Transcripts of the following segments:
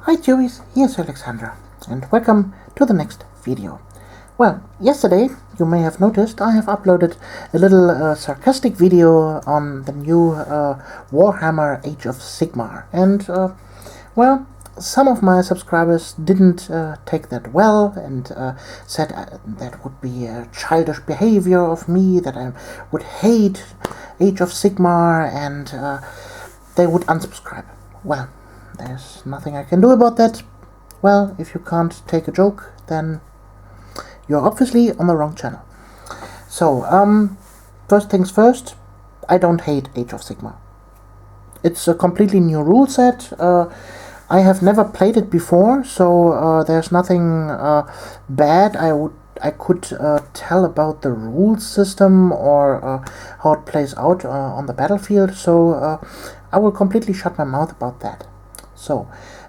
Hi Jewies, here's Alexandra, and welcome to the next video. Well, yesterday, you may have noticed, I have uploaded a little sarcastic video on the new Warhammer Age of Sigmar, and, well, some of my subscribers didn't take that well, and said that would be a childish behavior of me, that I would hate Age of Sigmar, and they would unsubscribe. Well, there's nothing I can do about that. Well, if you can't take a joke, then you're obviously on the wrong channel. So, first things first, I don't hate Age of Sigmar. It's a completely new rule set. I have never played it before, so there's nothing bad I could tell about the rules system or how it plays out on the battlefield, so I will completely shut my mouth about that. So,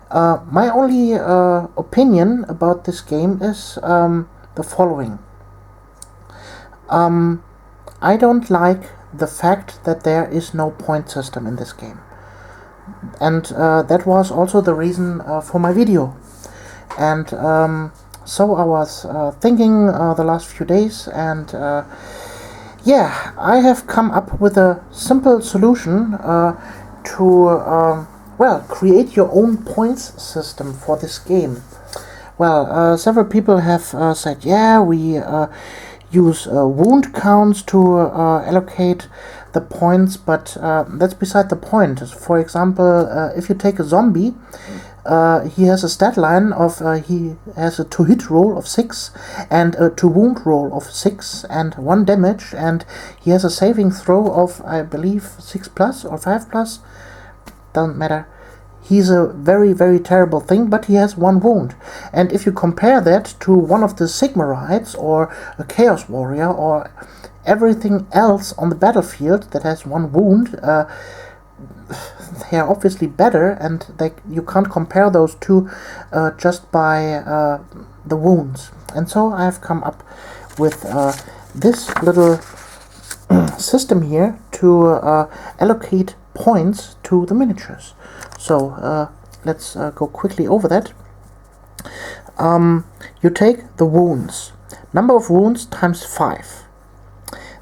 my only opinion about this game is the following. I don't like the fact that there is no point system in this game. And that was also the reason for my video. And so I was thinking the last few days, and yeah, I have come up with a simple solution to well, create your own points system for this game. Well, several people have said, yeah, we use wound counts to allocate the points, but that's beside the point. For example, if you take a zombie, he has a stat line of he has a to-hit roll of 6 and a to-wound roll of 6 and 1 damage, and he has a saving throw of, I believe, 6+ or 5+. Doesn't matter. He's a very, very terrible thing, but he has 1 wound. And if you compare that to one of the Sigmarites or a Chaos Warrior or everything else on the battlefield that has 1 wound, they are obviously better, and you can't compare those two just by the wounds. And so I have come up with this little system here to allocate points to the miniatures. So let's go quickly over that. You take the wounds, number of wounds times 5.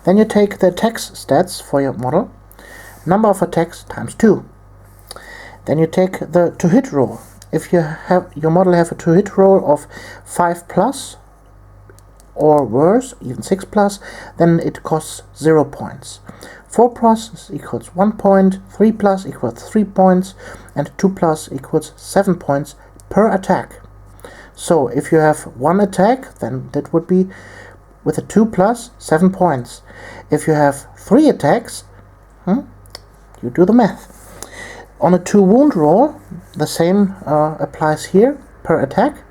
Then you take the attacks stats for your model, number of attacks times 2. Then you take the to-hit roll. If you have your model have a to-hit roll of 5+ or worse, even 6+, then it costs 0 points. 4+ equals 1 point, 3+ equals 3 points, and 2+ equals 7 points per attack. So if you have 1 attack, then that would be with a 2+, 7 points. If you have 3 attacks, you do the math. On a 2 wound roll, the same applies here per attack.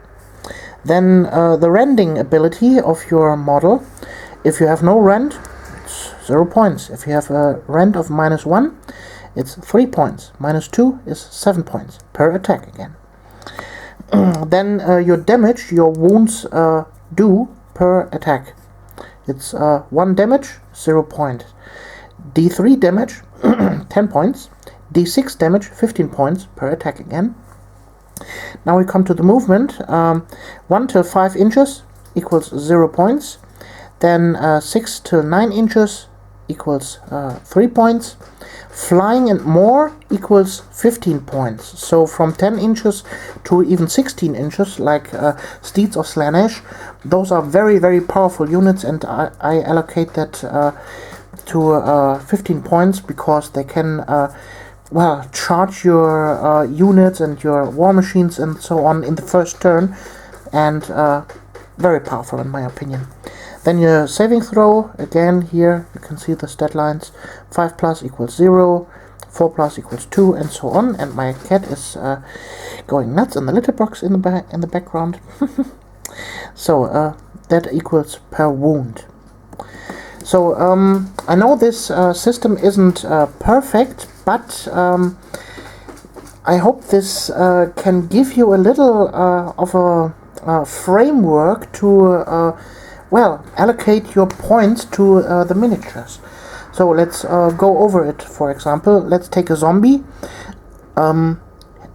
Then the rending ability of your model, if you have no rend, it's 0 points. If you have a rend of -1, it's 3 points. -2 is 7 points per attack again. Then your damage, your wounds do per attack. It's 1 damage, 0 points. D3 damage, 10 points. D6 damage, 15 points per attack again. Now we come to the movement. 1 till 5 inches equals 0 points. Then 6 till 9 inches equals 3 points. Flying and more equals 15 points. So from 10 inches to even 16 inches, like Steeds of Slaanesh, those are very, very powerful units, and I allocate that to 15 points because they can well, charge your units and your war machines and so on in the first turn, and very powerful in my opinion. Then your saving throw, again here you can see the stat lines, 5+ equals 0, 4+ equals 2, and so on, and my cat is going nuts in the litter box in the background. So that equals per wound. So I know this system isn't perfect, but I hope this can give you a little of a framework to well, allocate your points to the miniatures. So let's go over it. For example, let's take a zombie.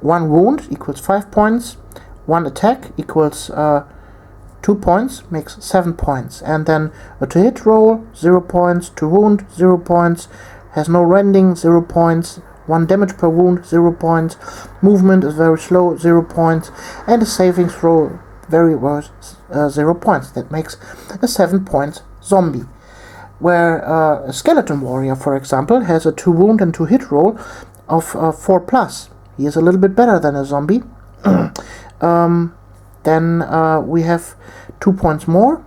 1 wound equals 5 points, 1 attack equals 2 points, makes 7 points, and then a to hit roll, 0 points, to wound, 0 points, has no rending, 0 points, 1 damage per wound, 0 points, movement is very slow, 0 points, and a saving throw, very worse, 0 points. That makes a 7 points zombie. Where a skeleton warrior, for example, has a 2 wound and 2 hit roll of 4 plus. He is a little bit better than a zombie. Then we have 2 points more,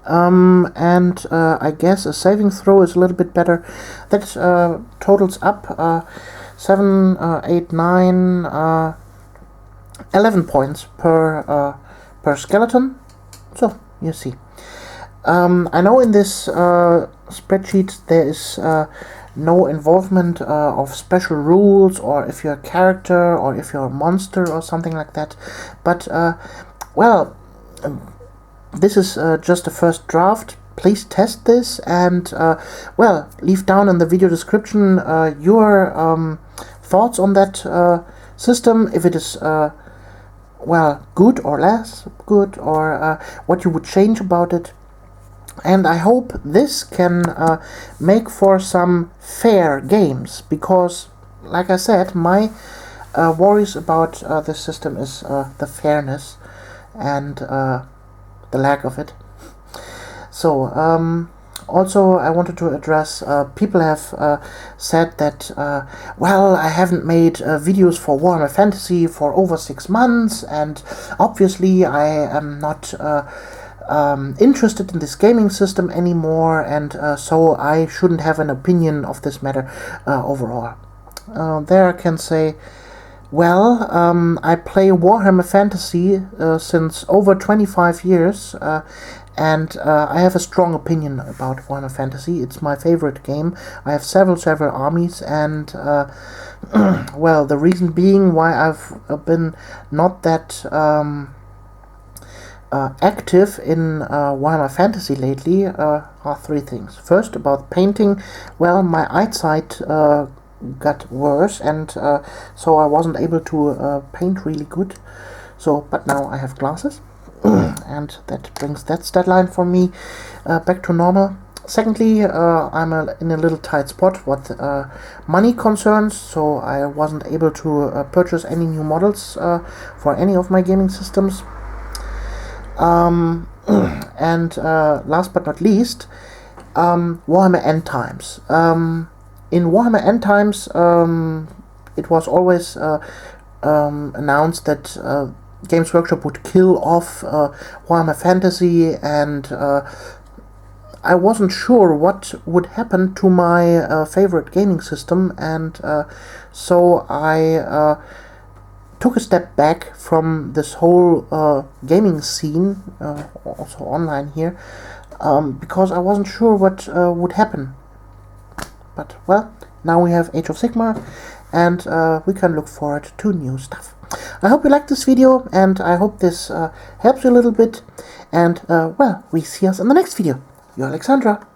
and I guess a saving throw is a little bit better. That totals up 7, 8, 9, 11 points per skeleton. So you see. I know in this spreadsheet there is no involvement of special rules, or if you're a character, or if you're a monster, or something like that. But, well, this is just a first draft. Please test this, and, well, leave down in the video description your thoughts on that system, if it is, well, good or less good, or what you would change about it. And I hope this can make for some fair games, because, like I said, my worries about this system is the fairness and the lack of it. So, also I wanted to address, people have said that, well, I haven't made videos for Warhammer Fantasy for over 6 months, and obviously I am not interested in this gaming system anymore, and so I shouldn't have an opinion of this matter overall. There I can say, well, I play Warhammer Fantasy since over 25 years, and I have a strong opinion about Warhammer Fantasy. It's my favorite game. I have several armies, and well, the reason being why I've been not that active in Warhammer Fantasy lately are 3 things. First, about painting. Well, my eyesight got worse, and so I wasn't able to paint really good. So, but now I have glasses, and that brings that stat line for me back to normal. Secondly, I'm in a little tight spot what money concerns, so I wasn't able to purchase any new models for any of my gaming systems. And last but not least, Warhammer End Times. In Warhammer End Times, it was always announced that Games Workshop would kill off Warhammer Fantasy, and I wasn't sure what would happen to my favorite gaming system, and so I took a step back from this whole gaming scene, also online here, because I wasn't sure what would happen. But, well, now we have Age of Sigmar, and we can look forward to new stuff. I hope you liked this video, and I hope this helps you a little bit, and, well, we see us in the next video. You're Alexandra.